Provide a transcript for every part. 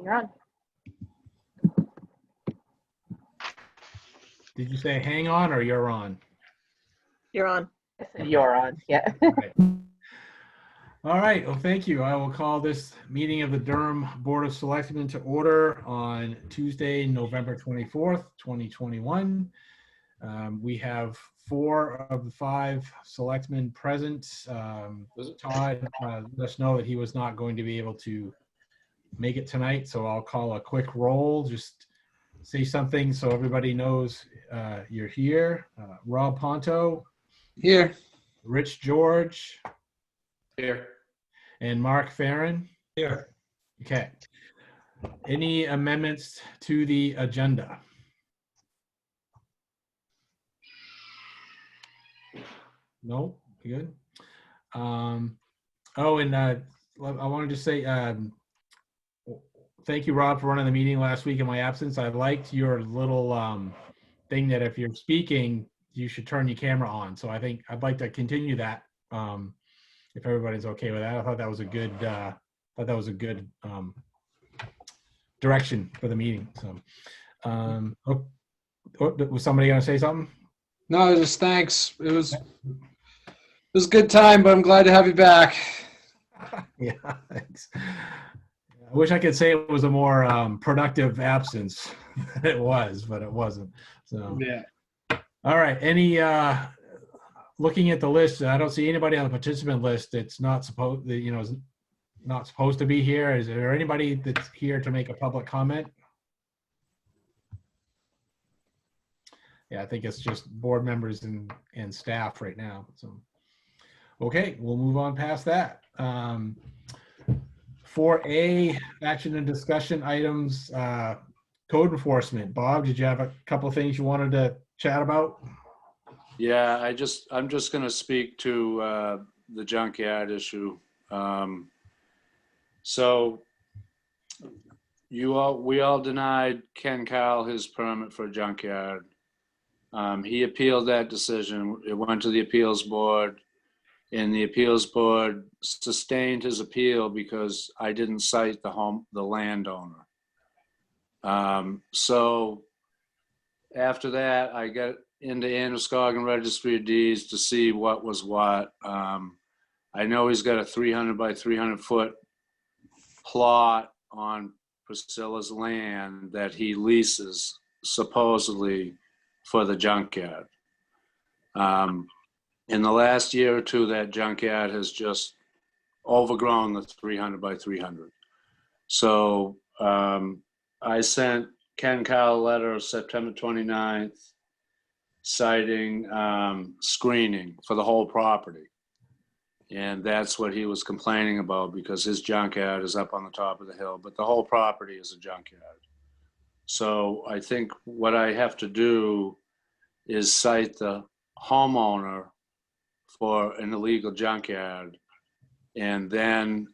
You're on. Did you say hang on or you're on? You're on. I said you're on. Yeah. All right. Well, thank you. I will call this meeting of the Durham Board of Selectmen to order on Tuesday, November 24th, 2021. We have 4 of the 5 selectmen present. Todd let us know that he was not going to be able to make it tonight, so I'll call a quick roll. Just say something so everybody knows you're here. Rob Ponto. Here. Rich George. Here. And Mark Farren. Here. Okay. Any amendments to the agenda? No? Good. Oh, and I wanted to say thank you, Rob, for running the meeting last week in my absence. I liked your little thing that if you're speaking, you should turn your camera on. So I think I'd like to continue that if everybody's okay with that. I thought that was a good direction for the meeting. So, was somebody going to say something? No, just thanks. It was a good time, but I'm glad to have you back. Yeah, thanks. I wish I could say it was a more productive absence than it was, but it wasn't. So Yeah. All right. Any looking at the list, I don't see anybody on the participant list that's not supposed, is not supposed to be here. Is there anybody that's here to make a public comment? Yeah, I think it's just board members and staff right now. So, okay, we'll move on past that. 4A, action and discussion items, code enforcement. Bob, did you have a couple of things you wanted to chat about? Yeah, I'm just going to speak to the junkyard issue. So we all denied Ken Kyle his permit for a junkyard. He appealed that decision. It went to the appeals board, and the appeals board sustained his appeal because I didn't cite the landowner. So after that, I got into Androscoggin Registry of Deeds to see what was what. I know he's got a 300 by 300 foot plot on Priscilla's land that he leases supposedly for the junkyard. In the last year or two, that junkyard has just overgrown the 300 by 300. So I sent Ken Kyle a letter September 29th citing screening for the whole property. And that's what he was complaining about because his junkyard is up on the top of the hill, but the whole property is a junkyard. So I think what I have to do is cite the homeowner for an illegal junkyard. And then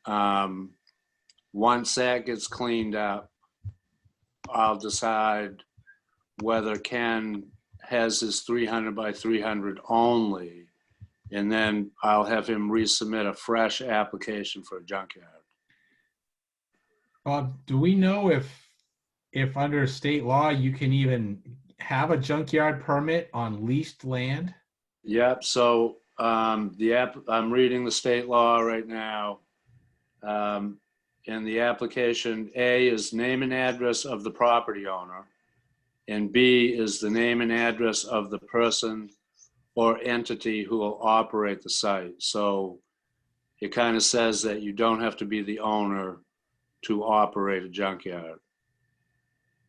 once that gets cleaned up, I'll decide whether Ken has his 300 by 300 only, and then I'll have him resubmit a fresh application for a junkyard. Bob, do we know if under state law you can even have a junkyard permit on leased land? Yep. So I'm reading the state law right now. And the application A is name and address of the property owner, and B is the name and address of the person or entity who will operate the site. So it kind of says that you don't have to be the owner to operate a junkyard.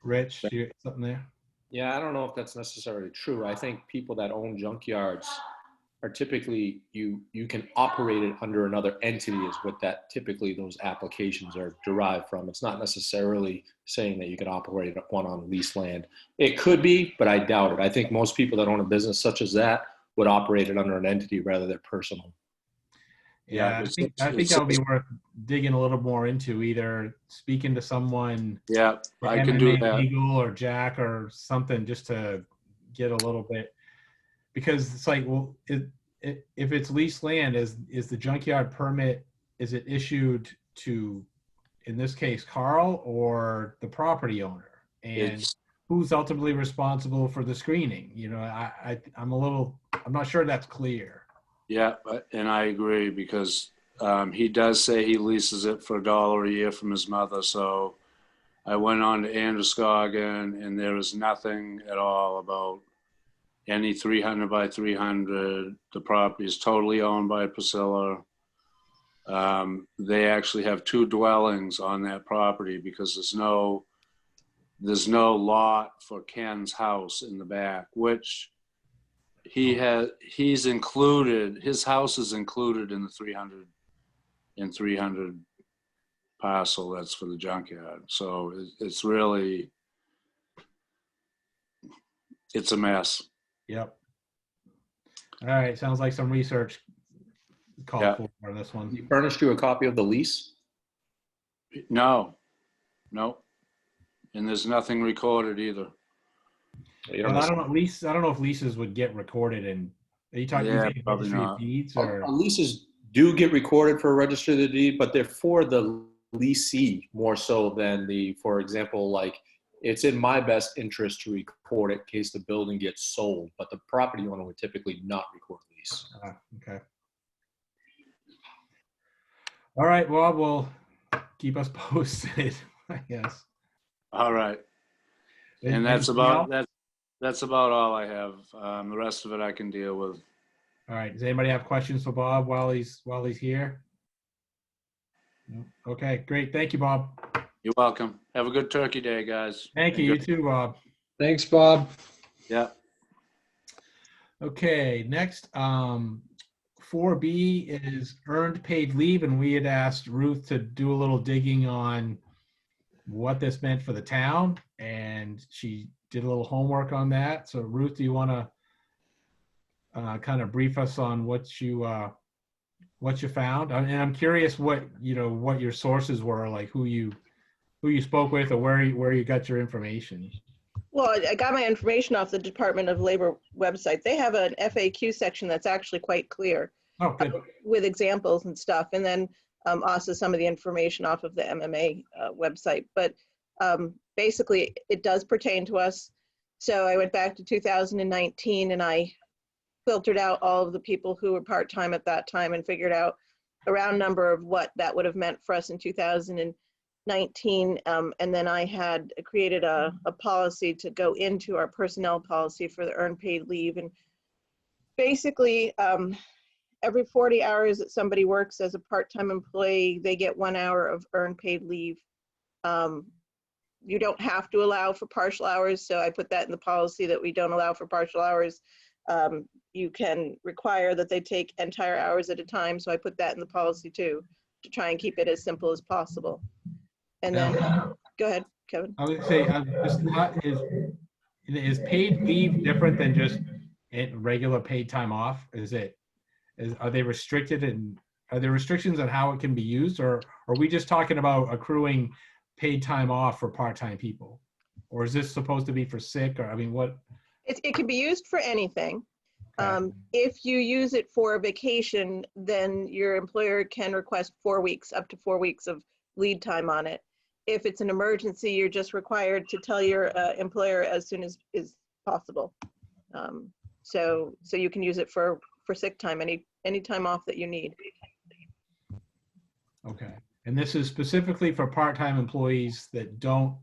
Rich, you got something there? Yeah, I don't know if that's necessarily true. I think people that own junkyards are typically, you can operate it under another entity is what that typically those applications are derived from. It's not necessarily saying that you can operate one on leased land. It could be, but I doubt it. I think most people that own a business such as that would operate it under an entity rather than personal. Yeah, I think that would be worth digging a little more into, either speaking to someone. Yeah, I can do that. Legal or Jack or something, just to get a little bit, because it's like, well, if it's leased land, is the junkyard permit, is it issued to in this case, Carl or the property owner? And It's, who's ultimately responsible for the screening? You know, I'm not sure that's clear. yeah, and I agree because he does say he leases it for $1 a year from his mother. So I went on to Androscoggin, and there is nothing at all about any 300 by 300. The property is totally owned by Priscilla. They actually have 2 dwellings on that property because there's no lot for Ken's house in the back, which he's included, his house is included in the 300 parcel that's for the junkyard. So it's really, it's a mess. Yep. All right, sounds like some research called Yeah. for this one. He furnished you a copy of the lease? No. And there's nothing recorded either. You Well, don't I don't know. I don't know if leases would get recorded. And are you talking Yeah, about probably registry of not. deeds or? Leases do get recorded for a registry of the deed, but they're for the leasee more so than for example, like it's in my best interest to record it in case the building gets sold, but the property owner would typically not record the lease. Okay. All right, Bob, well, keep us posted, I guess. All right. And that's about all I have. The rest of it I can deal with. All right. Does anybody have questions for Bob while he's here? No? Okay, great. Thank you, Bob. You're welcome. Have a good Turkey Day, guys. Thank you. You too, Bob. Thanks, Bob. Yeah. Okay, next, 4B is earned paid leave, and we had asked Ruth to do a little digging on what this meant for the town, and she did a little homework on that. So Ruth, do you want to kind of brief us on what you found? And I'm curious what your sources were, like who you spoke with or where you got your information. Well, I got my information off the Department of Labor website. They have an FAQ section that's actually quite clear Oh, good. with examples and stuff. And then also some of the information off of the MMA website. But basically, it does pertain to us. So I went back to 2019 and I filtered out all of the people who were part-time at that time and figured out a round number of what that would have meant for us in 2019. And then I had created a policy to go into our personnel policy for the earned paid leave. And basically, every 40 hours that somebody works as a part-time employee, they get 1 hour of earned paid leave. You don't have to allow for partial hours, so I put that in the policy that we don't allow for partial hours. You can require that they take entire hours at a time, so I put that in the policy too, to try and keep it as simple as possible. And then, go ahead, Kevin. I would say, is paid leave different than just regular paid time off? Are they restricted, and are there restrictions on how it can be used, or are we just talking about accruing paid time off for part-time people? Or is this supposed to be for sick, or, I mean, what? It can be used for anything. Okay. If you use it for a vacation, then your employer can request 4 weeks, up to 4 weeks of lead time on it. If it's an emergency, you're just required to tell your employer as soon as is possible. So you can use it for sick time, any time off that you need. Okay. And this is specifically for part-time employees that don't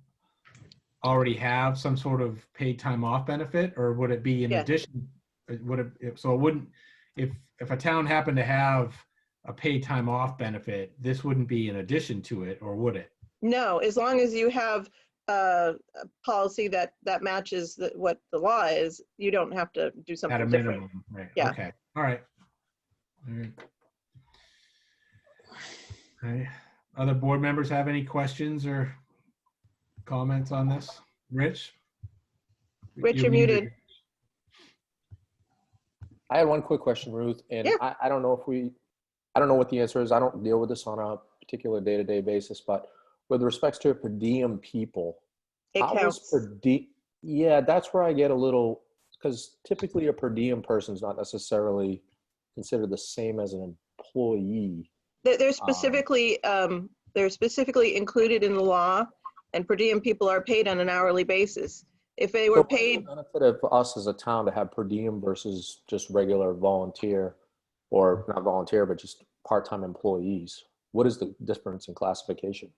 already have some sort of paid time off benefit, or would it be in Yeah. addition? So it wouldn't, if a town happened to have a paid time off benefit, this wouldn't be in addition to it, or would it? No, as long as you have a policy that matches what the law is, you don't have to do At something a different. minimum, right? Yeah. Okay. All right. All right. Okay. Other board members have any questions or comments on this? Rich? Rich, you're muted. I had one quick question, Ruth, and Yeah. I don't know I don't know what the answer is. I don't deal with this on a particular day-to-day basis, but with respects to per diem people, It how is counts. yeah, that's where I get a little, because typically a per diem person is not necessarily considered the same as an employee. They're specifically They're specifically included in the law, and per diem people are paid on an hourly basis. If they were So what's the paid, benefit of us as a town to have per diem versus just regular volunteer, or not volunteer, but just part-time employees? What is the difference in classification?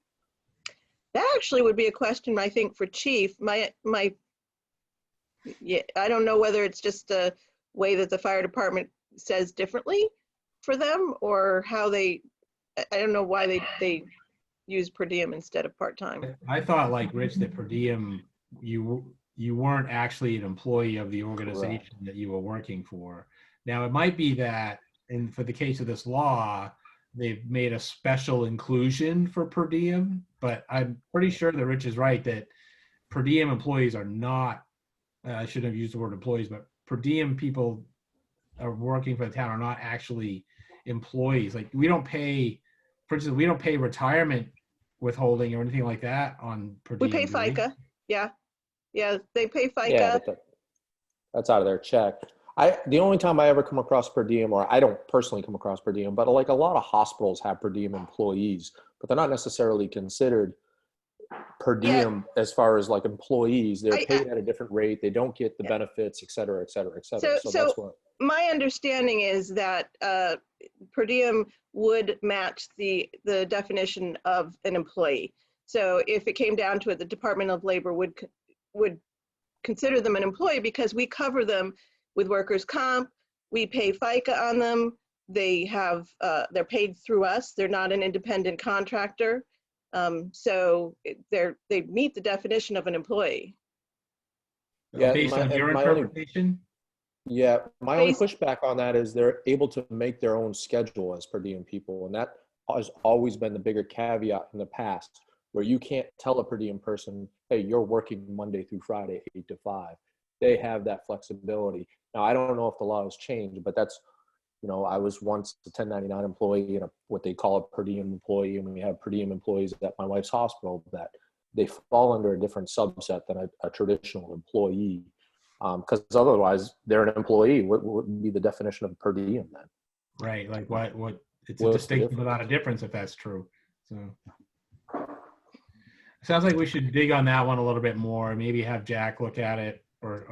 that actually would be a question, I think, for Chief. Yeah, I don't know whether it's just a way that the fire department says differently for them, or how I don't know why they use per diem instead of part-time. I thought like Rich that per diem, you weren't actually an employee of the organization that you were working for. Now, it might be that, and for the case of this law, they've made a special inclusion for per diem, but I'm pretty sure that Rich is right that per diem employees are not, I shouldn't have used the word employees, but per diem people are working for the town are not actually employees. Like we don't pay, for instance, we don't pay retirement withholding or anything like that on per We diem. pay FICA, yeah. Yeah, they pay Yeah, FICA. but that's out of their check. The only time I ever come across per diem, or I don't personally come across per diem, but like a lot of hospitals have per diem employees, but they're not necessarily considered per diem as far as like employees. They're paid at a different rate. They don't get the benefits, et cetera, et cetera, et cetera. So that's what. My understanding is that per diem would match the definition of an employee. So if it came down to it, the Department of Labor would consider them an employee because we cover them with workers' comp. We pay FICA on them. They have they're paid through us. They're not an independent contractor. So they meet the definition of an employee. Yeah, Based on your my only- interpretation? Yeah, my only Based- pushback on that is they're able to make their own schedule as per diem people. And that has always been the bigger caveat in the past, where you can't tell a per diem person, hey, you're working Monday through Friday, 8 to 5. They have that flexibility. Now, I don't know if the law has changed, but that's, I was once a 1099 employee and what they call a per diem employee. And we have per diem employees at my wife's hospital that they fall under a different subset than a traditional employee. Because otherwise they're an employee. What would be the definition of per diem then? Right, like what, it's a What's the distinction difference? without a difference if that's true. So sounds like we should dig on that one a little bit more, maybe have Jack look at it or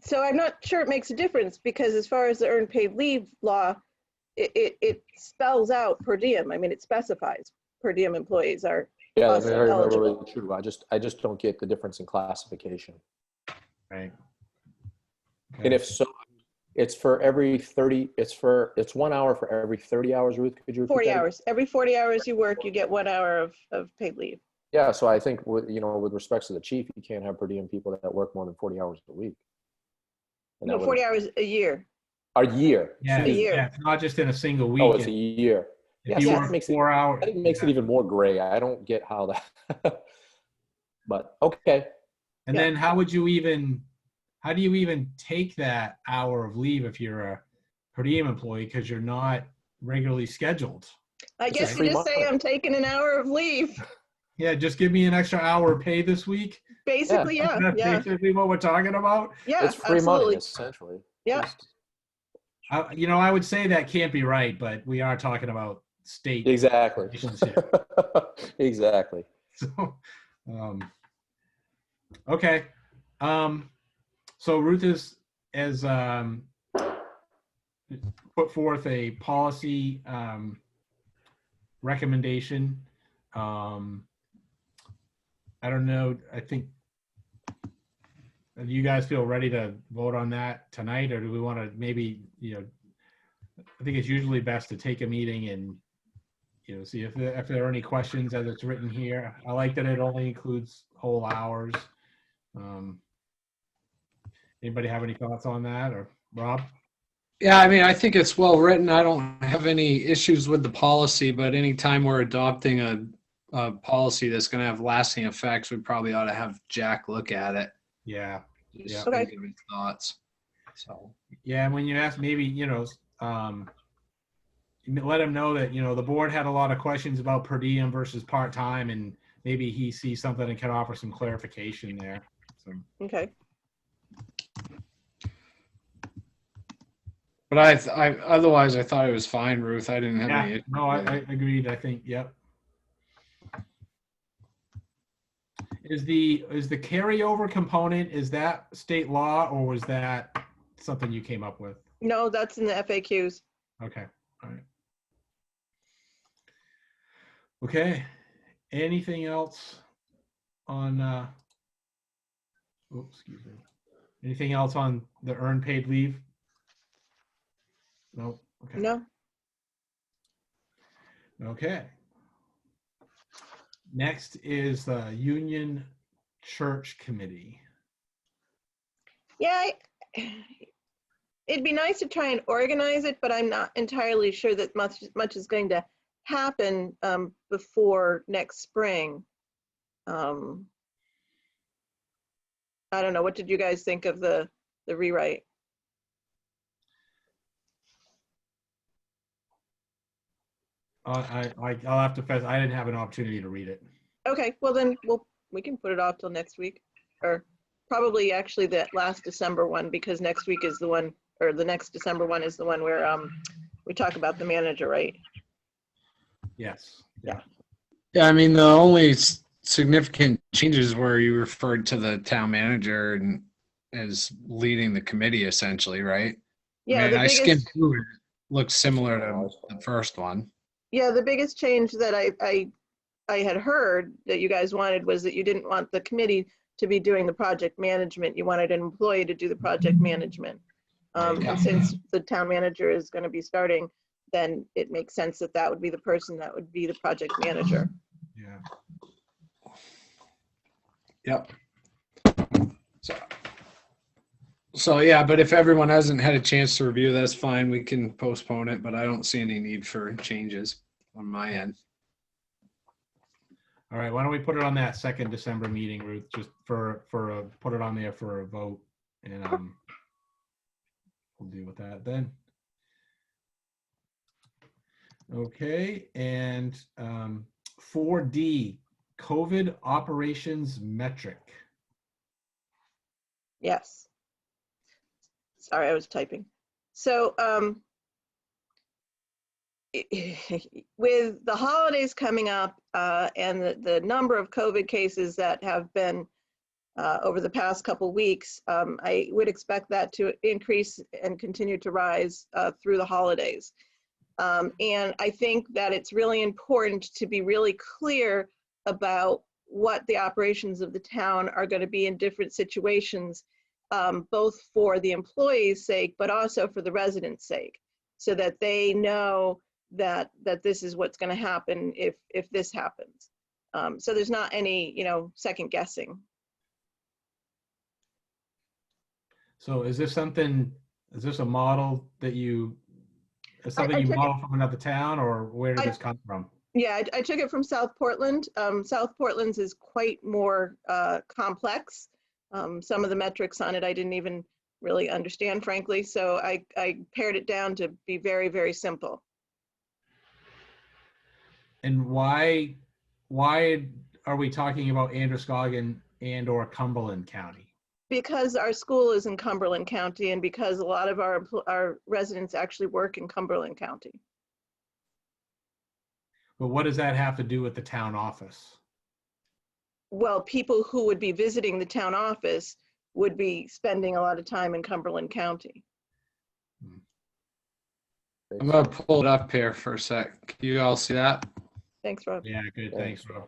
So I'm not sure it makes a difference because as far as the earned paid leave law, it spells out per diem. I mean, it specifies per diem employees are Yeah, also that's very, eligible. very true. I just don't get the difference in classification. right. And if so, it's for every 30, it's 1 hour for every 30 hours, Ruth, could you repeat 40 that? hours. Every 40 hours you work, you get 1 hour of paid leave. Yeah, so I think with respects to the chief, you can't have per diem people that work more than 40 hours a week. And No, that would- 40 hours a year. A year. Yeah, A year. yeah, it's not just in a single week. Oh, it's a year. If Yeah, you so work that makes it- 4 hours. I think it makes it even more gray. I don't get how that, but okay. And Yeah. then how do you even take that hour of leave if you're a per diem employee because you're not regularly scheduled? I It's guess a you free just say month. I'm taking an hour of leave. Yeah, just give me an extra hour of pay this week. Basically, yeah, That's yeah, basically what we're talking about. yeah, It's free absolutely. money, essentially. Yeah. Just- I would say that can't be right, but we are talking about state. Exactly. regulations here. Exactly. So, okay. So Ruth has put forth a policy recommendation. I don't know. I think, do you guys feel ready to vote on that tonight, or do we want to maybe, I think it's usually best to take a meeting and, see if there are any questions as it's written here. I like that it only includes whole hours. Anybody have any thoughts on that, or Rob? Yeah, I mean, I think it's well written. I don't have any issues with the policy, but anytime we're adopting a policy that's going to have lasting effects, we probably ought to have Jack look at it. Yeah. Just Yeah. Okay. give his thoughts. So, Yeah, and when you ask, maybe, let him know that, the board had a lot of questions about per diem versus part-time, and maybe he sees something and can offer some clarification there. So, Okay. But otherwise, I thought it was fine, Ruth. I didn't have any Yeah, issue. no, I agreed. I think, yep. Is the carryover component, is that state law or was that something you came up with? No, that's in the FAQs. Okay, all right. Okay, anything else on, oops, excuse me. Anything else on the earned paid leave? No, okay. No, Okay. Next is the Union Church Committee. yeah, it'd be nice to try and organize it, but I'm not entirely sure that much is going to happen before next spring. I don't know. What did you guys think of the rewrite? I'll have to confess, I didn't have an opportunity to read it. Okay, well then we can put it off till next week, or probably actually the last December one, because next week is the one, or the next December one is the one where we talk about the manager, right? Yes. Yeah. Yeah, I mean, the only significant changes were you referred to the town manager and as leading the committee, essentially, right? Yeah, I mean, the I skimmed biggest, through it. Looks similar to the first one. yeah, the biggest change that I had heard that you guys wanted was that you didn't want the committee to be doing the project management. You wanted an employee to do the project management. And since the town manager is going to be starting, then it makes sense that that would be the person that would be the project manager. Yeah. Yep. So yeah, but if everyone hasn't had a chance to review, that's fine. We can postpone it, but I don't see any need for changes on my end. All right, why don't we put it on that second December meeting, Ruth, just put it on there for a vote, and we'll deal with that then. Okay, and 4D, COVID operations metric. Yes. Sorry, I was typing. So with the holidays coming up and the number of COVID cases that have been over the past couple weeks, I would expect that to increase and continue to rise through the holidays. And I think that it's really important to be really clear about what the operations of the town are going to be in different situations, both for the employees' sake, but also for the residents' sake, so that they know that this is what's going to happen if this happens. So there's not any, second guessing. So is this a model that you model from another town, or where did this come from? Yeah, I took it from South Portland. South Portland's is quite more complex. Some of the metrics on it I didn't even really understand, frankly. So I pared it down to be very, very simple. And why are we talking about Androscoggin and or Cumberland County? Because our school is in Cumberland County and because a lot of our residents actually work in Cumberland County. But what does that have to do with the town office? Well, people who would be visiting the town office would be spending a lot of time in Cumberland County. I'm gonna pull it up here for a sec. Can you all see that? Thanks, Rob. Yeah, good. Thanks, Rob.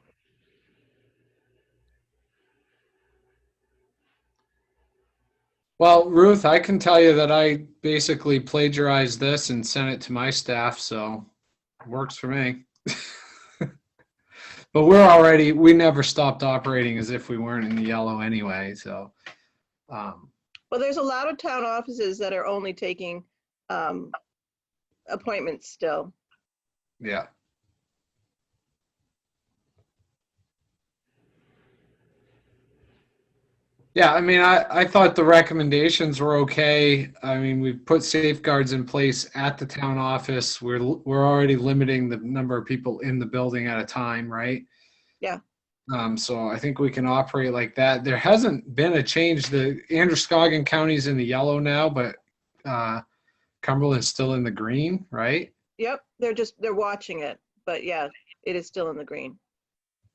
Well, Ruth, I can tell you that I basically plagiarized this and sent it to my staff, so it works for me. But we never stopped operating as if we weren't in the yellow anyway, so. Well, there's a lot of town offices that are only taking appointments still. Yeah. Yeah, I mean, I thought the recommendations were okay. I mean, we've put safeguards in place at the town office. We're already limiting the number of people in the building at a time, right? Yeah. So I think we can operate like that. There hasn't been a change. The Androscoggin County's in the yellow now, but Cumberland's still in the green, right? Yep, they're watching it, but yeah, it is still in the green.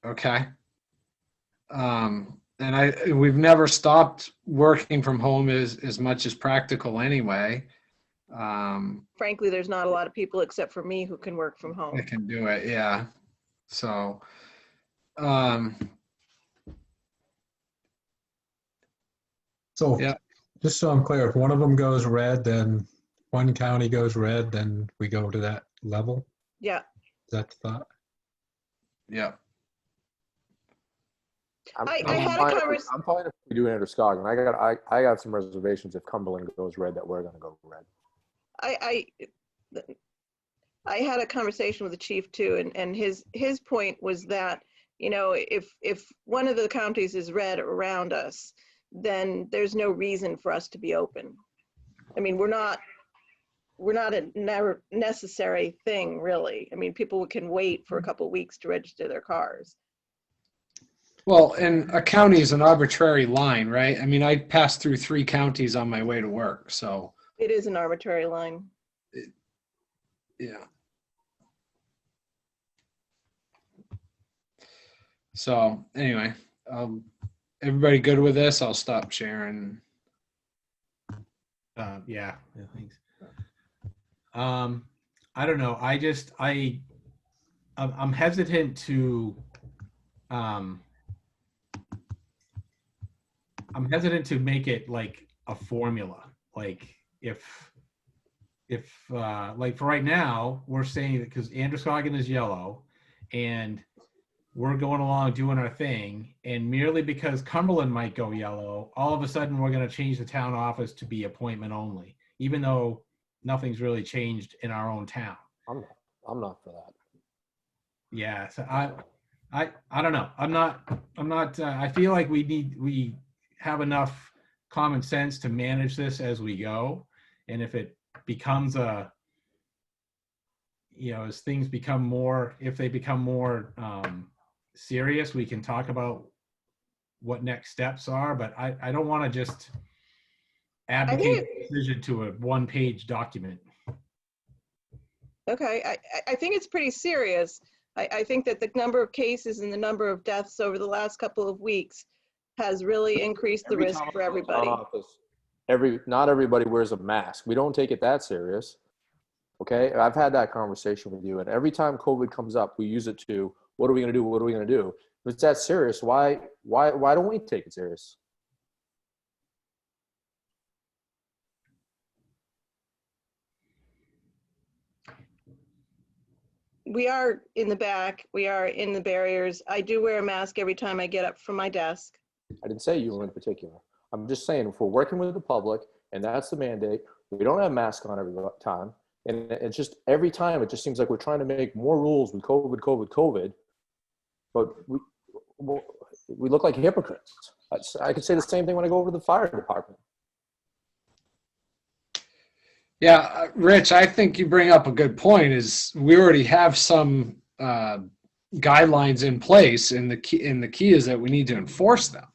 Okay. And we've never stopped working from home as much as practical anyway. Frankly, there's not a lot of people except for me who can work from home. I can do it, yeah. So, So Yeah. just so I'm clear, if one of them goes red, then one county goes red, then we go to that level? Yeah, Is that the thought? yeah. I had a conversation. I'm fine if we do Androscoggin. I got some reservations if Cumberland goes red that we're gonna go red. I had a conversation with the chief too, and his point was that, you know, if one of the counties is red around us, then there's no reason for us to be open. I mean, we're not a necessary thing, really. I mean, people can wait for a couple of weeks to register their cars. Well, and a county is an arbitrary line, right? I mean, I pass through 3 counties on my way to work, so It is an arbitrary line. yeah. So anyway, everybody good with this? I'll stop sharing. Yeah, thanks. I don't know. I'm hesitant to, make it like a formula. Like if like for right now, we're saying that because Androscoggin is yellow and we're going along doing our thing, and merely because Cumberland might go yellow, all of a sudden we're going to change the town office to be appointment only, even though nothing's really changed in our own town. I'm not for that. Yeah, so I don't know. I'm not. I feel like we have enough common sense to manage this as we go, and if it becomes a, you know, as things become more, if they become more serious, we can talk about what next steps are. But I don't want to just advocate a decision to a one-page document. Okay, I think it's pretty serious. I think that the number of cases and the number of deaths over the last couple of weeks has really increased the risk for everybody. Not everybody wears a mask. We don't take it that serious. Okay, I've had that conversation with you, and every time COVID comes up, we use it to, what are we going to do? What are we going to do? If it's that serious, why don't we take it serious? We are in the back. We are in the barriers. I do wear a mask every time I get up from my desk. I didn't say you in particular. I'm just saying, if we're working with the public and that's the mandate, we don't have masks on every time. And it's just every time it just seems like we're trying to make more rules with COVID. But we look like hypocrites. I could say the same thing when I go over to the fire department. Yeah, Rich, I think you bring up a good point. Is we already have some guidelines in place, and the key is that we need to enforce them,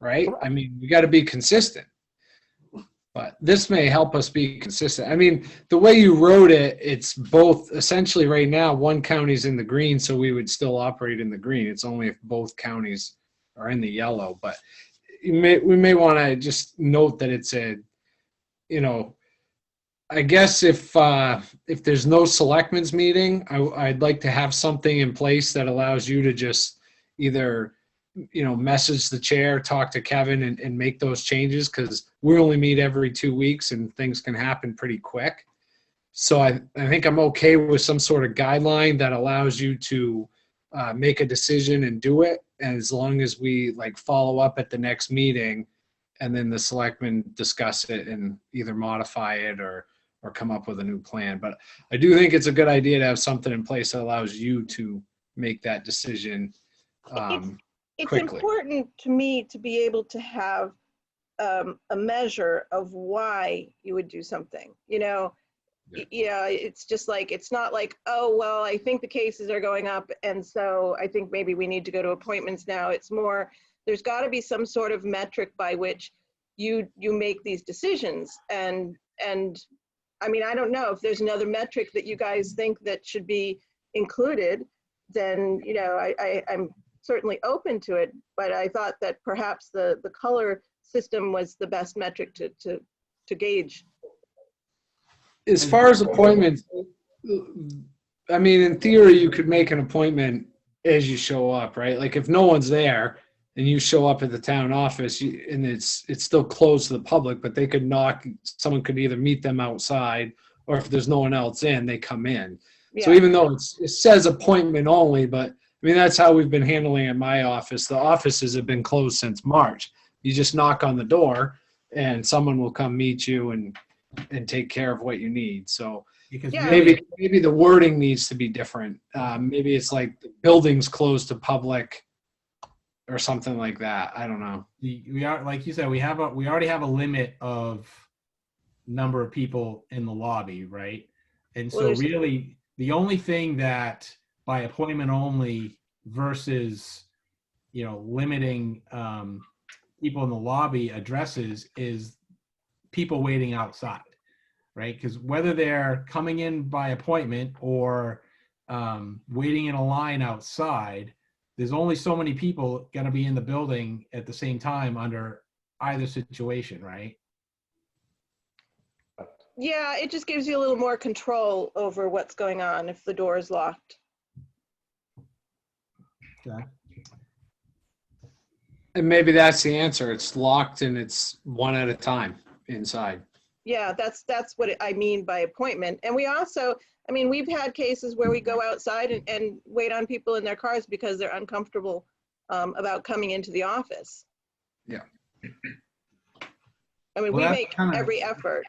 right? I mean, we got to be consistent. But this may help us be consistent. I mean, the way you wrote it, it's both essentially right now, one county's in the green, so we would still operate in the green. It's only if both counties are in the yellow. But we may want to just note that it's a, you know, I guess if there's no selectmen's meeting, I'd like to have something in place that allows you to just either, you know, message the chair, talk to Kevin and make those changes, because we only meet every 2 weeks and things can happen pretty quick. So I think I'm okay with some sort of guideline that allows you to make a decision and do it. And as long as we like follow up at the next meeting and then the selectmen discuss it and either modify it or come up with a new plan. But I do think it's a good idea to have something in place that allows you to make that decision It's quickly. important to me to be able to have a measure of why you would do something. You know, yeah, it's just like, it's not like, oh, well, I think the cases are going up, and so I think maybe we need to go to appointments now. It's more, there's got to be some sort of metric by which you make these decisions, and I mean, I don't know if there's another metric that you guys think that should be included, then, you know, I'm certainly open to it, but I thought that perhaps the color system was the best metric to gauge. As far as appointments, I mean, in theory, you could make an appointment as you show up, right? Like if no one's there and you show up at the town office and it's still closed to the public, but they could knock, someone could either meet them outside, or if there's no one else in, they come in. So Yeah. even though it says appointment only, but I mean, that's how we've been handling it in my office. The offices have been closed since March. You just knock on the door and someone will come meet you and take care of what you need. So Because Yeah. really, maybe the wording needs to be different. Maybe it's like the building's closed to public or something like that. I don't know. we are, like you said, we already have a limit of number of people in the lobby, right? And Well, so there's- really, the only thing that by appointment only versus, you know, limiting people in the lobby addresses is people waiting outside, right? Because whether they're coming in by appointment or waiting in a line outside, there's only so many people going to be in the building at the same time under either situation, right? Yeah, it just gives you a little more control over what's going on if the door is locked. Okay. And maybe that's the answer. It's locked and it's one at a time inside. Yeah, that's what I mean by appointment. And we also, I mean, we've had cases where we go outside and wait on people in their cars because they're uncomfortable about coming into the office. Yeah. I mean, Well, we that's make kinda- every effort.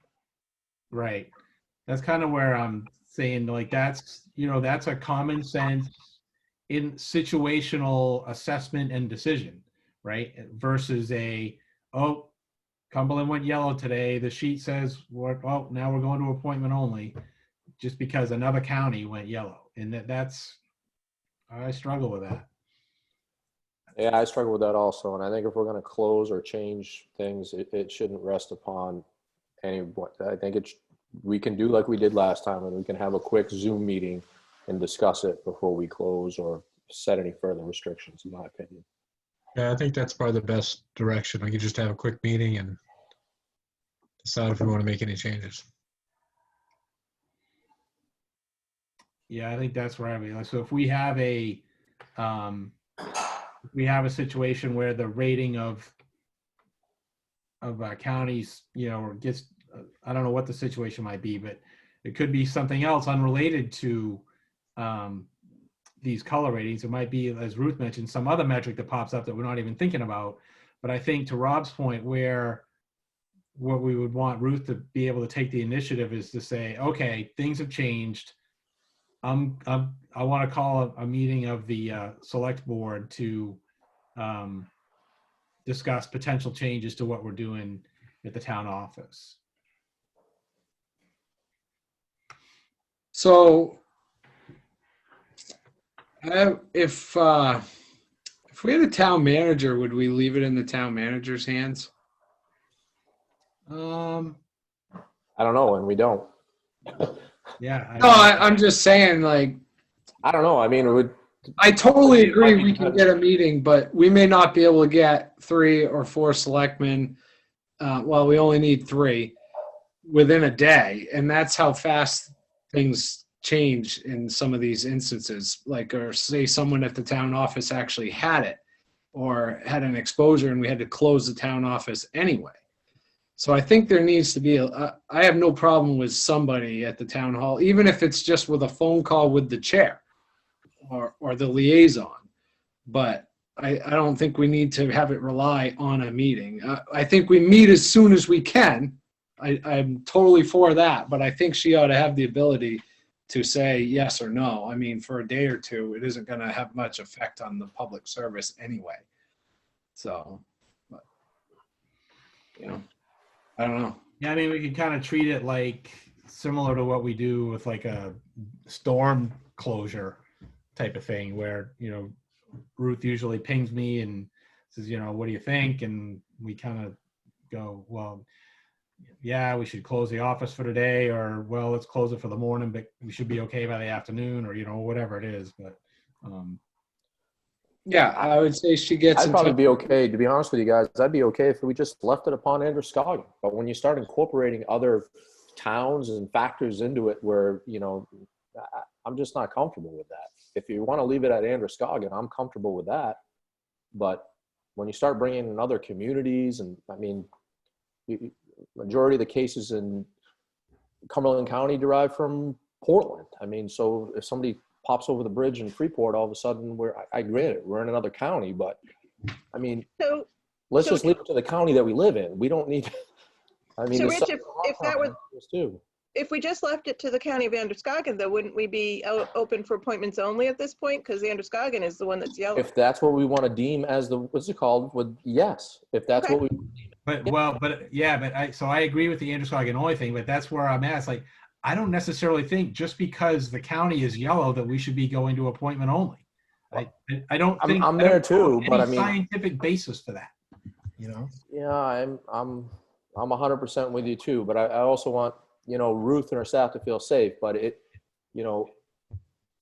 Right. That's kind of where I'm saying, like, that's, you know, that's a common sense in situational assessment and decision, right? Versus oh, Cumberland went yellow today. The sheet says, now we're going to appointment only just because another county went yellow. And I struggle with that. Yeah, I struggle with that also. And I think if we're going to close or change things, it shouldn't rest upon anyone. I think we can do like we did last time, and we can have a quick Zoom meeting and discuss it before we close or set any further restrictions, in my opinion. Yeah, I think that's probably the best direction. We can just have a quick meeting and decide if we want to make any changes. Yeah, I think that's where I mean. So if we have a situation where the rating of counties, you know, gets, I don't know what the situation might be, but it could be something else unrelated to these color ratings. It might be, as Ruth mentioned, some other metric that pops up that we're not even thinking about. But I think to Rob's point, where what we would want Ruth to be able to take the initiative is to say, okay, things have changed. I want to call a meeting of the select board to discuss potential changes to what we're doing at the town office. So if we had a town manager, would we leave it in the town manager's hands? I don't know, and we don't. Yeah. No, I'm just saying, like, I don't know. I mean, I totally It might agree be we can better. get a meeting, but we may not be able to get 3 or 4 selectmen. Well, we only need 3 within a day, and that's how fast things change in some of these instances. Like, or say someone at the town office actually had it or had an exposure and we had to close the town office anyway. So I think there needs to be I have no problem with somebody at the town hall, even if it's just with a phone call with the chair or the liaison. But I don't think we need to have it rely on a meeting. I think we meet as soon as we can. I'm totally for that, but I think she ought to have the ability to say yes or no. I mean, for a day or two, it isn't going to have much effect on the public service anyway. So, but, you know, I don't know. Yeah, I mean, we could kind of treat it like similar to what we do with like a storm closure type of thing where, you know, Ruth usually pings me and says, you know, what do you think? And we kind of go, well, yeah, we should close the office for today, or, well, let's close it for the morning, but we should be okay by the afternoon, or, whatever it is, but, Yeah, I would say she gets I'd in probably touch. be okay, to be honest with you guys, I'd be okay if we just left it upon Androscoggin. But when you start incorporating other towns and factors into it where, I'm just not comfortable with that. If you want to leave it at Androscoggin, I'm comfortable with that. But when you start bringing in other communities, and I mean, majority of the cases in Cumberland County derive from Portland. I mean, so if somebody pops over the bridge in Freeport, all of a sudden I grant it, we're in another county, but I mean, So, let's So- just leave it to the county that we live in. We don't need, I mean, So there's Rich, something if that was- too. if we just left it to the county of Androscoggin, though, wouldn't we be open for appointments only at this point? Because Androscoggin is the one that's yellow. If that's what we want to deem as what's it called? Yes, if that's Okay. what we, so I agree with the Androscoggin only thing, but that's where I'm at. It's like, I don't necessarily think just because the county is yellow that we should be going to appointment only. I don't think. I'm I there don't too, know but any I mean, scientific basis for that, yeah, I'm 100% with you too, but I also want, Ruth and her staff to feel safe, but I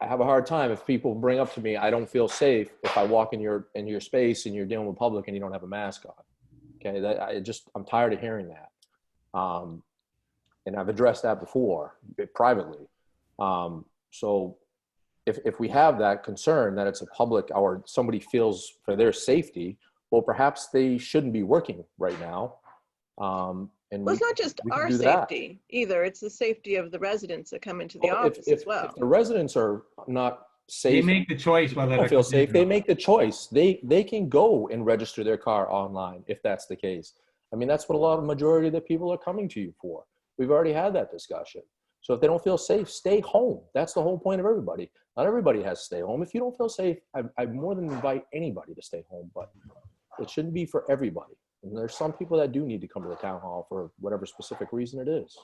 have a hard time if people bring up to me, I don't feel safe if I walk in your space and you're dealing with public and you don't have a mask on. Okay. I'm tired of hearing that. And I've addressed that before privately. So if we have that concern that it's a public or somebody feels for their safety, well, perhaps they shouldn't be working right now. And Well, it's not just we can our do that. safety either. It's the safety of the residents that come into the Well, office as well. If the residents are not They safe, make the choice whether don't to feel come safe, in or they not. make the choice. They can go and register their car online if that's the case. I mean, that's what a lot of majority of the people are coming to you for. We've already had that discussion. So if they don't feel safe, stay home. That's the whole point of everybody. Not everybody has to stay home. If you don't feel safe, I more than invite anybody to stay home, but it shouldn't be for everybody. And there's some people that do need to come to the town hall for whatever specific reason it is.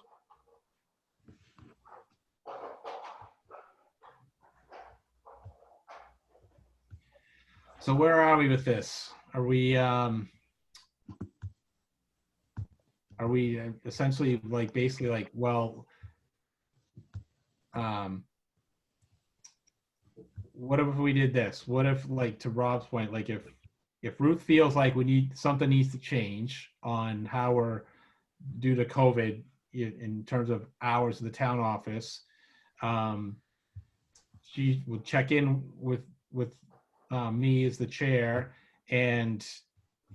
So where are we with this? Are we essentially basically well, what if we did this? What if, to Rob's point, if Ruth feels like something needs to change on how we're due to COVID in terms of hours of the town office, she would check in with me as the chair, and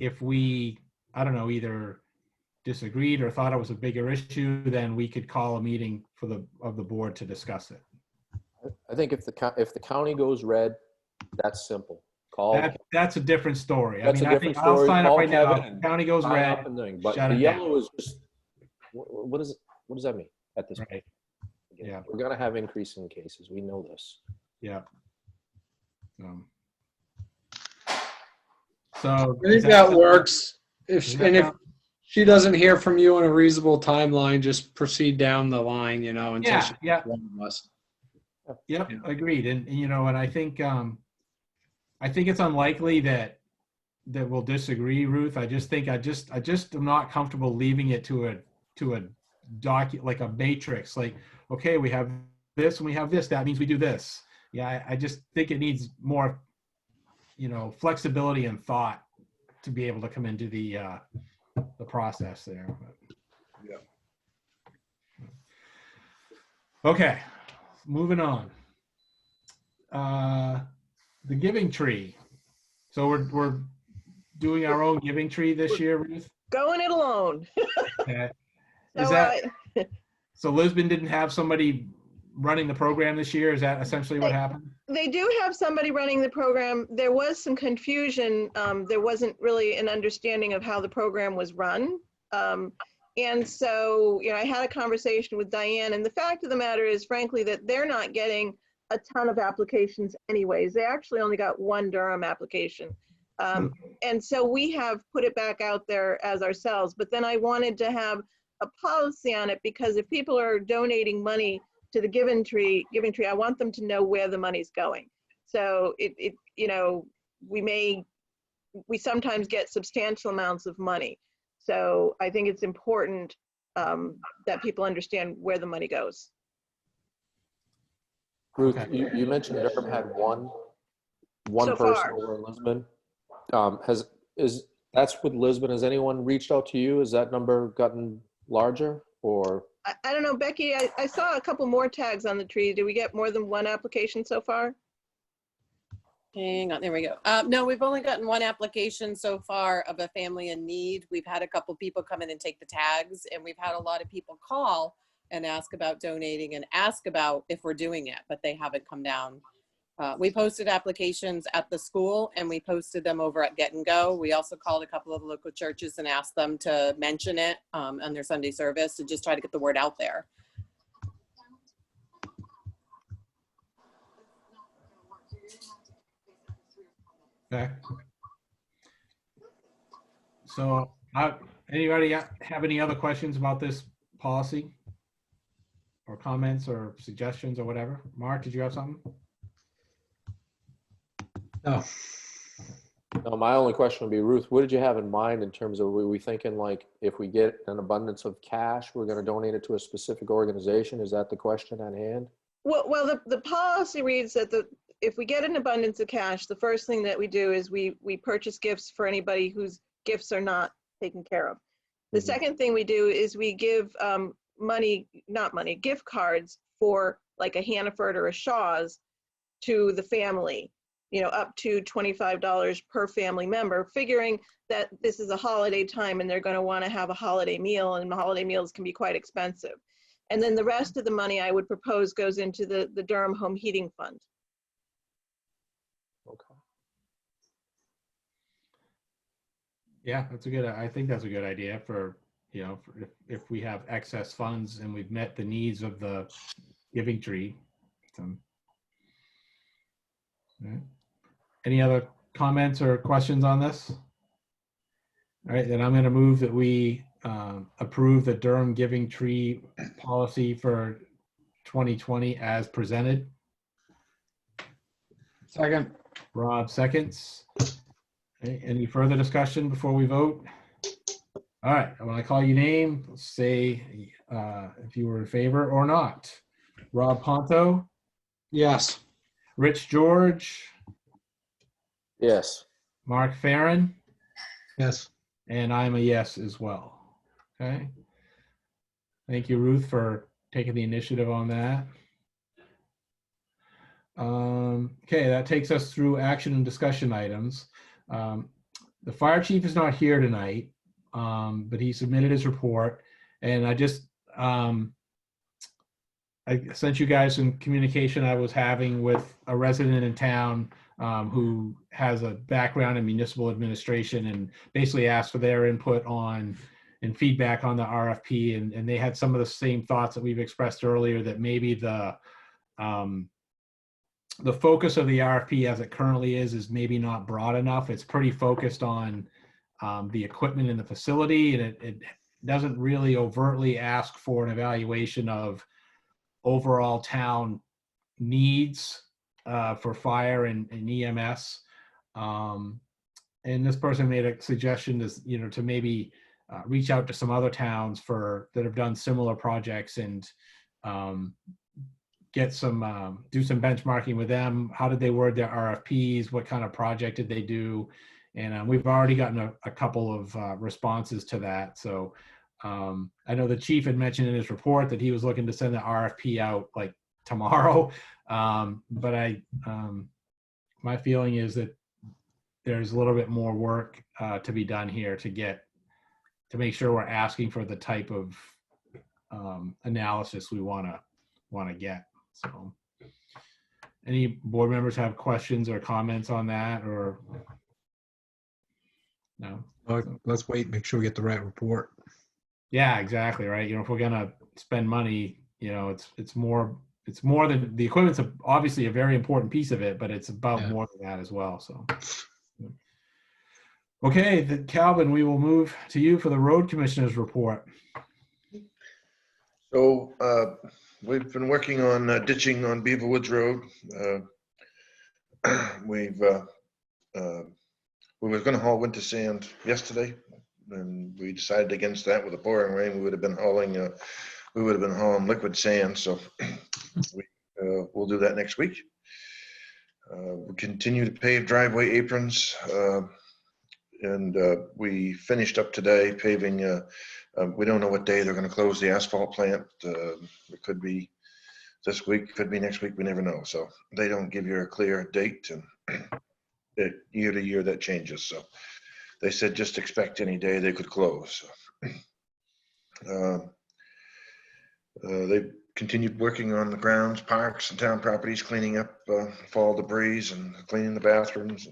if we, I don't know, either disagreed or thought it was a bigger issue, then we could call a meeting of the board to discuss it. I think if the county goes red, that's simple. Call. That's a different story. That's a I different think I'll story. sign up Call right now. Kevin and County goes sign red. up and thing. But shut the it yellow is just, what is it? What does that mean at this Right. point? Yeah. We're going to have increase in cases. We know this. Yeah. So I think that works. Does If that if sound- she doesn't hear from you in a reasonable timeline, just proceed down the line, until Yeah, she yeah. one of us. Yep, Yeah. agreed. And and I think it's unlikely that we'll disagree, Ruth. I just am not comfortable leaving it to a document, like a matrix, okay, we have this and we have this, that means we do this. Yeah, I just think it needs more flexibility and thought to be able to come into the process there. Yeah. Okay, moving on. The Giving Tree. So we're doing our own Giving Tree this year, Ruth? Going it alone. Okay. So So Lisbon didn't have somebody running the program this year? Is that essentially what happened? they do have somebody running the program. There was some confusion. There wasn't really an understanding of how the program was run. And so, I had a conversation with Diane, and the fact of the matter is, frankly, that they're not getting a ton of applications anyways. They actually only got one Durham application. And so we have put it back out there as ourselves, but then I wanted to have a policy on it, because if people are donating money to the Giving Tree, I want them to know where the money's going. So we sometimes get substantial amounts of money. So I think it's important that people understand where the money goes. Ruth, Okay. you mentioned Durham had one So person far. over in Lisbon. That's with Lisbon. Has anyone reached out to you? Has that number gotten larger or? I don't know, Becky, I saw a couple more tags on the tree. Did we get more than one application so far? Hang on, there we go. No, we've only gotten one application so far of a family in need. We've had a couple people come in and take the tags, and we've had a lot of people call and ask about donating and ask about if we're doing it, but they haven't come down. We posted applications at the school and we posted them over at Get and Go. We also called a couple of local churches and asked them to mention it on their Sunday service to just try to get the word out there. Okay. So, anybody have any other questions about this policy? Or comments or suggestions or whatever? Mark, did you have something? No, No, my only question would be, Ruth, what did you have in mind in terms of, were we thinking like, if we get an abundance of cash, we're going to donate it to a specific organization? Is that the question at hand? Well, the policy reads that if we get an abundance of cash, the first thing that we do is we purchase gifts for anybody whose gifts are not taken care of. The second thing we do is we give gift cards for like a Hannaford or a Shaw's to the family, up to $25 per family member, figuring that this is a holiday time and they're going to want to have a holiday meal, and holiday meals can be quite expensive. And then the rest of the money I would propose goes into the Durham Home Heating Fund. Okay. Yeah, I think that's a good idea for if we have excess funds and we've met the needs of the Giving Tree. So, all right. Any other comments or questions on this? All right, then I'm going to move that we approve the Durham Giving Tree policy for 2020 as presented. Second. Rob seconds. Okay, any further discussion before we vote? All right, when I call your name, say if you were in favor or not. Rob Ponto, Yes. Rich George, Yes. Mark Farren, yes, and I'm a yes as well. Okay. Thank you, Ruth, for taking the initiative on that. Okay, that takes us through action and discussion items. The fire chief is not here tonight, but he submitted his report, and I sent you guys some communication I was having with a resident in town who has a background in municipal administration, and basically asked for their input on and feedback on the RFP, and they had some of the same thoughts that we've expressed earlier, that maybe the focus of the RFP as it currently is maybe not broad enough. It's pretty focused on the equipment in the facility, and it doesn't really overtly ask for an evaluation of overall town needs for fire and EMS. And this person made a suggestion to maybe reach out to some other towns that have done similar projects and get some do some benchmarking with them. How did they word their RFPs? What kind of project did they do? And we've already gotten a couple of responses to that. So I know the chief had mentioned in his report that he was looking to send the RFP out like tomorrow. But my feeling is that there's a little bit more work to be done here to make sure we're asking for the type of analysis we want to get. So, any board members have questions or comments on that, or no? let's wait and make sure we get the right report. Yeah, exactly. Right. If we're gonna spend money, it's more than the equipment's obviously a very important piece of it, but it's about more than that as well. So, okay, then Calvin, we will move to you for the road commissioner's report. So we've been working on ditching on Beaver Woods Road. We were going to haul winter sand yesterday. and we decided against that with the pouring rain. We would have been hauling liquid sand. So we'll do that next week. We continue to pave driveway aprons, and we finished up today paving. We don't know what day they're going to close the asphalt plant. It could be this week, could be next week. We never know. So they don't give you a clear date, and year to year that changes. So they said just expect any day they could close. They've continued working on the grounds, parks, and town properties, cleaning up fall debris and cleaning the bathrooms.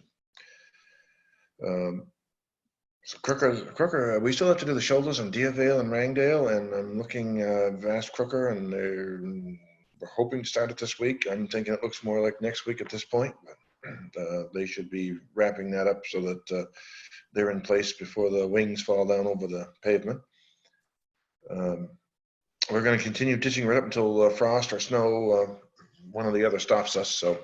So Crooker, we still have to do the shoulders on Deervale and Rangdale, and I'm looking Vast Crooker, and we're hoping to start it this week. I'm thinking it looks more like next week at this point, but they should be wrapping that up so that they're in place before the wings fall down over the pavement. We're going to continue ditching right up until frost or snow. One or the other stops us, so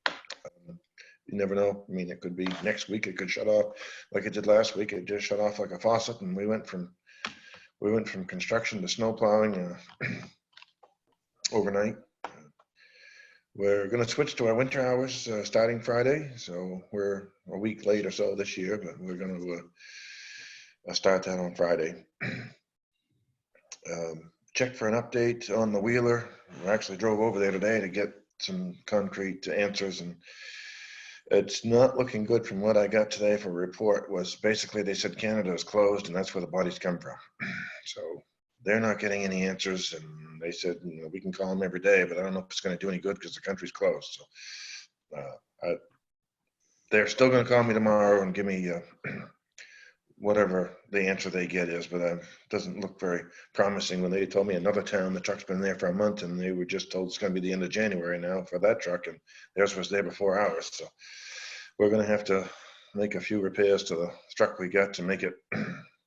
you never know. I mean, it could be next week. It could shut off like it did last week. It just shut off like a faucet, and we went from construction to snow plowing overnight. We're going to switch to our winter hours starting Friday, so we're a week late or so this year, but we're going to start that on Friday. Checked for an update on the Wheeler. We actually drove over there today to get some concrete answers, and it's not looking good from what I got today for a report. Was basically they said Canada is closed and that's where the bodies come from. So they're not getting any answers, and they said, you know, we can call them every day, but I don't know if it's going to do any good because the country's closed. So they're still going to call me tomorrow and give me whatever the answer they get is, but it doesn't look very promising. When they told me another town, the truck's been there for a month, and they were just told it's going to be the end of January now for that truck, and theirs was there before ours. So we're going to have to make a few repairs to the truck we got to make it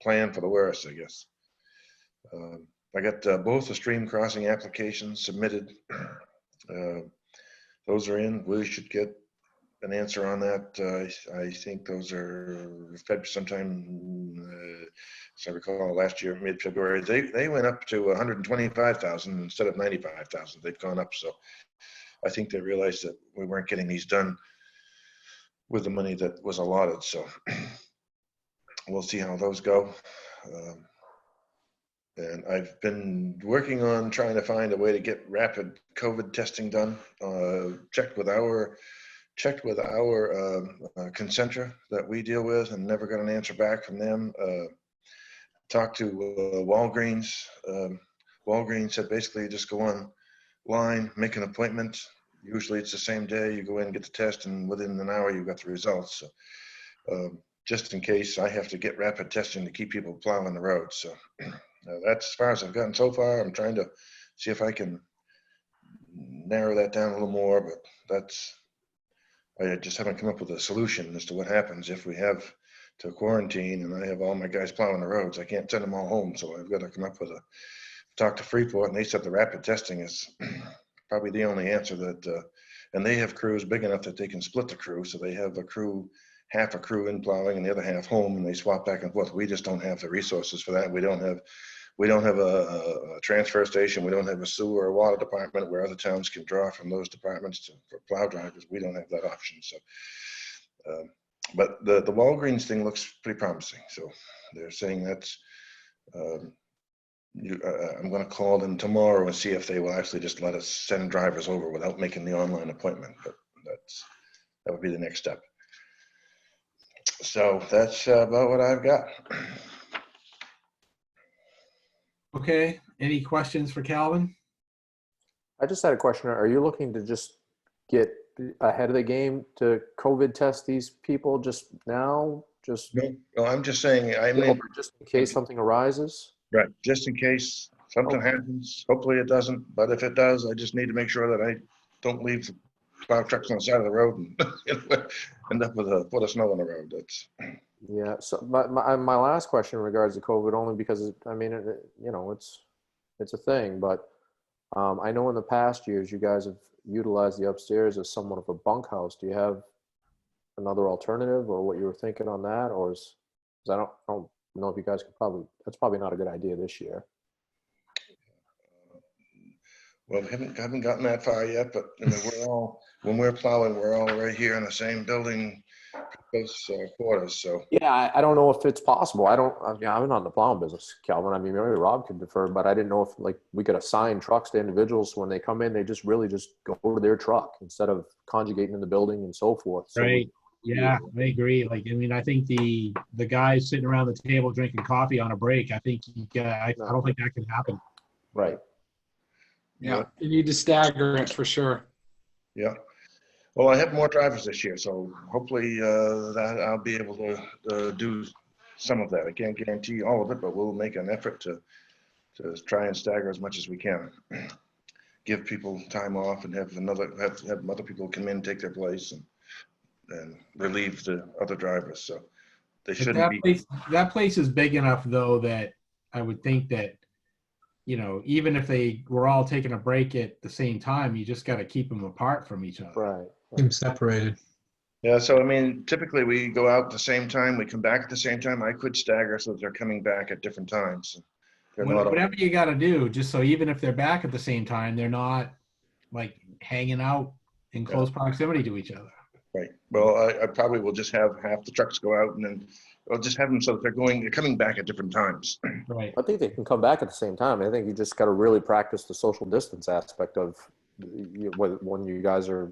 plan for the worst, I guess. I got both the stream crossing applications submitted. Those are in. We should get an answer on that. I think those are sometime, as I recall, last year, mid-February. They went up to 125,000 instead of 95,000. They've gone up. So I think they realized that we weren't getting these done with the money that was allotted. So we'll see how those go. And I've been working on trying to find a way to get rapid COVID testing done. Checked with our Concentra that we deal with and never got an answer back from them. Talked to Walgreens. Walgreens said basically you just go online, make an appointment. Usually it's the same day. You go in, get the test, and within an hour you've got the results. So just in case, I have to get rapid testing to keep people plowing the road. So that's as far as I've gotten so far. I'm trying to see if I can narrow that down a little more, but I just haven't come up with a solution as to what happens if we have to quarantine and I have all my guys plowing the roads. I can't send them all home, so I've got to come up with talk to Freeport, and they said the rapid testing is probably the only answer that, and they have crews big enough that they can split the crew, so they have half a crew in plowing and the other half home, and they swap back and forth. We just don't have the resources for that. We don't have a transfer station. We don't have a sewer or water department where other towns can draw from those departments for plow drivers. We don't have that option. So, but the Walgreens thing looks pretty promising. So they're saying that's, I'm going to call them tomorrow and see if they will actually just let us send drivers over without making the online appointment. But that would be the next step. So that's about what I've got. Okay, any questions for Calvin? I just had a question. Are you looking to just get ahead of the game to COVID test these people just now? No, I'm just saying, just in case something arises? Right, just in case something happens. Hopefully it doesn't, but if it does, I just need to make sure that I don't leave the plow trucks on the side of the road and end up with a foot of snow on the road. Yeah. So my last question in regards to COVID, only because I mean, it's a thing, but I know in the past years you guys have utilized the upstairs as somewhat of a bunkhouse. Do you have another alternative, or what you were thinking on that, or I don't know if you guys could that's probably not a good idea this year. Well, we haven't gotten that far yet, but I mean, when we're plowing, we're all right here in the same building, close quarters, so. Yeah, I don't know if it's possible. I'm not in the plowing business, Calvin. I mean, maybe Rob could defer, but I didn't know if like we could assign trucks to individuals when they come in, they just really just go to their truck instead of conjugating in the building and so forth. So Right. Yeah, I agree. Like, I mean, I think the guys sitting around the table drinking coffee on a break, I think I don't think that can happen. Right. Yeah, you need to stagger it for sure. Yeah. Well, I have more drivers this year, so hopefully that I'll be able to do some of that. I can't guarantee all of it, but we'll make an effort to try and stagger as much as we can. Give people time off and have other people come in, take their place, and relieve the other drivers. So they But shouldn't be. that place is big enough, though, that I would think that, you know, even if they were all taking a break at the same time, you just got to keep them apart from each other. Right. Them separated. Yeah, so I mean, typically we go out at the same time, we come back at the same time. I could stagger so that they're coming back at different times. They're not all- Whatever you got to do, just so even if they're back at the same time, they're not like hanging out in close proximity to each other. Right. Well, I probably will just have half the trucks go out, and then I'll just have them so that they're coming back at different times. Right. I think they can come back at the same time. I think you just got to really practice the social distance aspect of when you guys are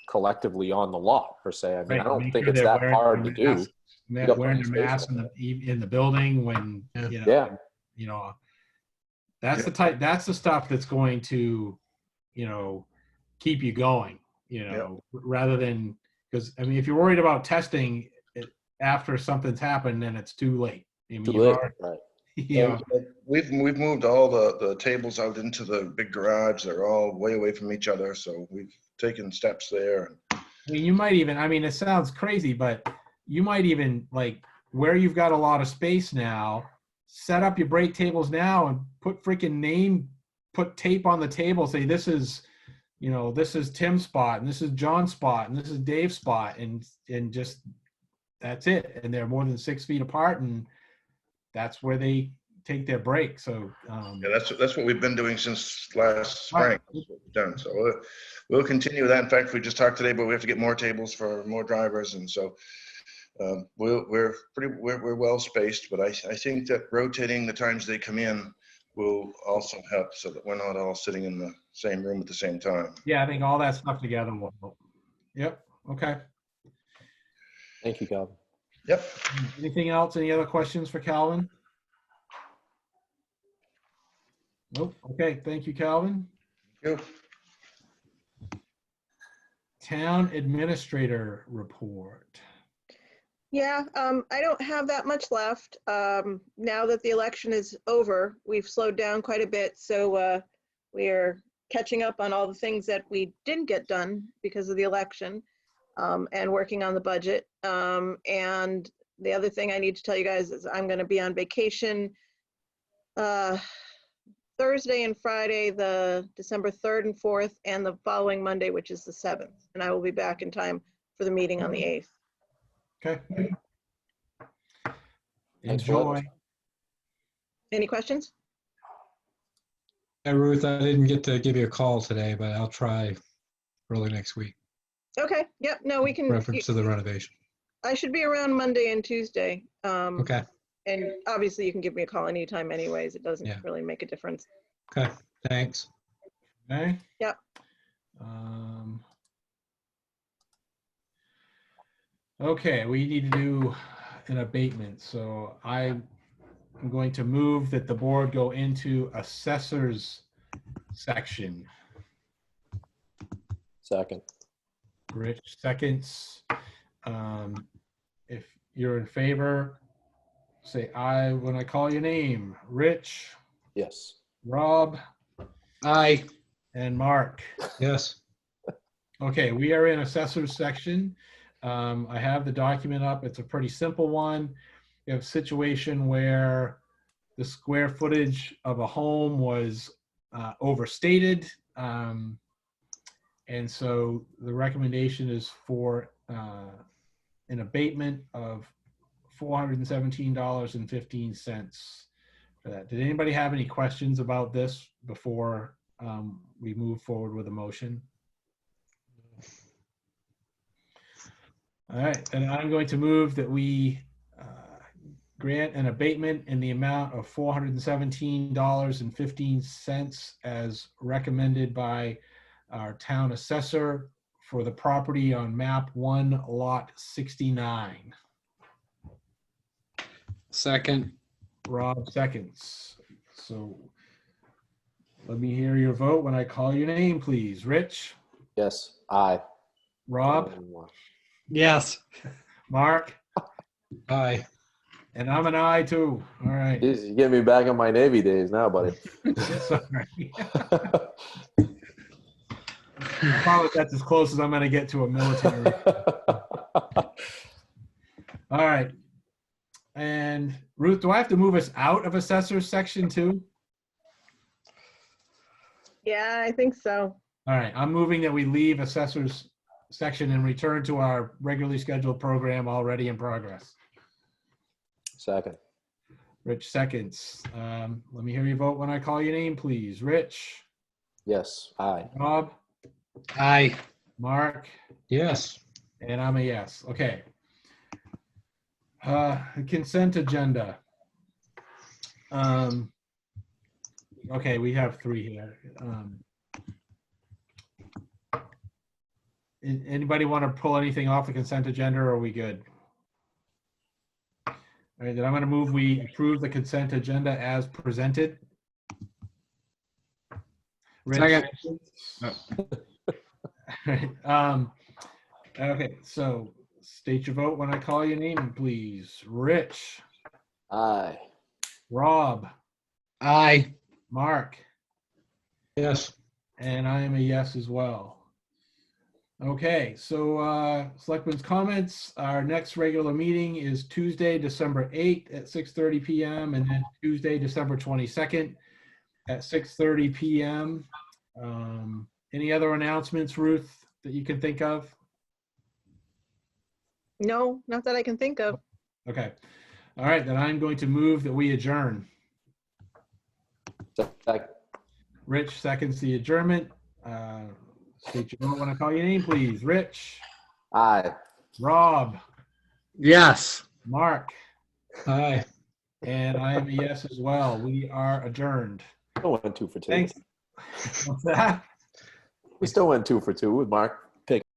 collectively on the lot, per se. I mean, Right. I don't Make think sure it's they're that wearing hard to their do. masks. You got Wearing plenty their of masks space in the building when, you know, Yeah. you know, that's the stuff that's going to, you know, keep you going, you know, rather than, because I mean, if you're worried about testing after something's happened, then it's too late. I mean, Too you've late. already- Right. you know, We've moved all the tables out into the big garage. They're all way away from each other, so we've taken steps there. I mean, you might even, I mean, it sounds crazy, but you might even, like, where you've got a lot of space now, set up your break tables now and put put tape on the table, say this is, you know, this is Tim's spot, and this is John's spot, and this is Dave's spot, and just, that's it. And they're more than 6 feet apart, and that's where they take their break. So, Yeah, that's what we've been doing since last spring. Right. That's what we've done. So we'll continue that. In fact, we just talked today, but we have to get more tables for more drivers, and so we're well spaced. But I think that rotating the times they come in will also help, so that we're not all sitting in the same room at the same time. yeah, I think all that stuff together will help. Yep. Okay. Thank you, Calvin. Yep. Anything else? Any other questions for Calvin? Nope. Okay. Thank you, Calvin. Thank you. Town administrator report. Yeah, I don't have that much left. Now that the election is over, we've slowed down quite a bit. So we are catching up on all the things that we didn't get done because of the election, and working on the budget. And the other thing I need to tell you guys is I'm going to be on vacation Thursday and Friday, the December 3rd and 4th, and the following Monday, which is the 7th. And I will be back in time for the meeting on the 8th. Okay. Thanks for letting us Enjoy. Any questions? Hey, Ruth, I didn't get to give you a call today, but I'll try early next week. Okay, yep, no, we can. Reference to the renovation. I should be around Monday and Tuesday. Okay, And obviously you can give me a call anytime anyways. It doesn't Yeah. really make a difference. okay, thanks. Okay. Yep. Okay, we need to do an abatement. So I'm going to move that the board go into assessors section. Second. Rich seconds. If you're in favor, say aye when I call your name. Rich, Yes. Rob, Aye. and Mark. Yes, Okay, we are in assessors section. I have the document up. It's a pretty simple one. You have a situation where the square footage of a home was overstated. And so the recommendation is for an abatement of $417.15 for that. Did anybody have any questions about this before we move forward with a motion? All right, and I'm going to move that we grant an abatement in the amount of $417.15 as recommended by our town assessor for the property on map 1, lot 69. Second. Rob seconds. So let me hear your vote when I call your name, please. Rich? Yes, aye. Rob? Yes. Mark? Aye. And I'm an aye too. All right. Jeez, you get me back in my Navy days now, buddy. Sorry. Probably that's as close as I'm going to get to a military. All right. And Ruth, do I have to move us out of assessors section too? Yeah, I think so. All right. I'm moving that we leave assessors section and return to our regularly scheduled program already in progress. Second. Rich seconds. Let me hear you vote when I call your name, please. Rich? Yes, aye. Rob? Aye. Mark? Yes. And I'm a yes. Okay. Consent agenda. Okay, we have 3 here. Anybody want to pull anything off the consent agenda, or are we good? All right, then I'm going to move we approve the consent agenda as presented. Rich? Second. Okay, so state your vote when I call your name, please. Rich? Aye. Rob? Aye. Mark? Yes. And I am a yes as well. Okay, so Selectmen's comments. Our next regular meeting is Tuesday, December 8th at 6:30 p.m. and then Tuesday, December 22nd at 6:30 p.m. Any other announcements, Ruth, that you can think of? No, not that I can think of. Okay. All right, then I'm going to move that we adjourn. Second. Rich seconds the adjournment. State your vote when I call your name, please. Rich? Aye. Rob? Yes. Mark? Aye. And I am a yes as well. We are adjourned. Still went 2 for 2. Thanks. What's that? We still went 2 for 2 with Mark.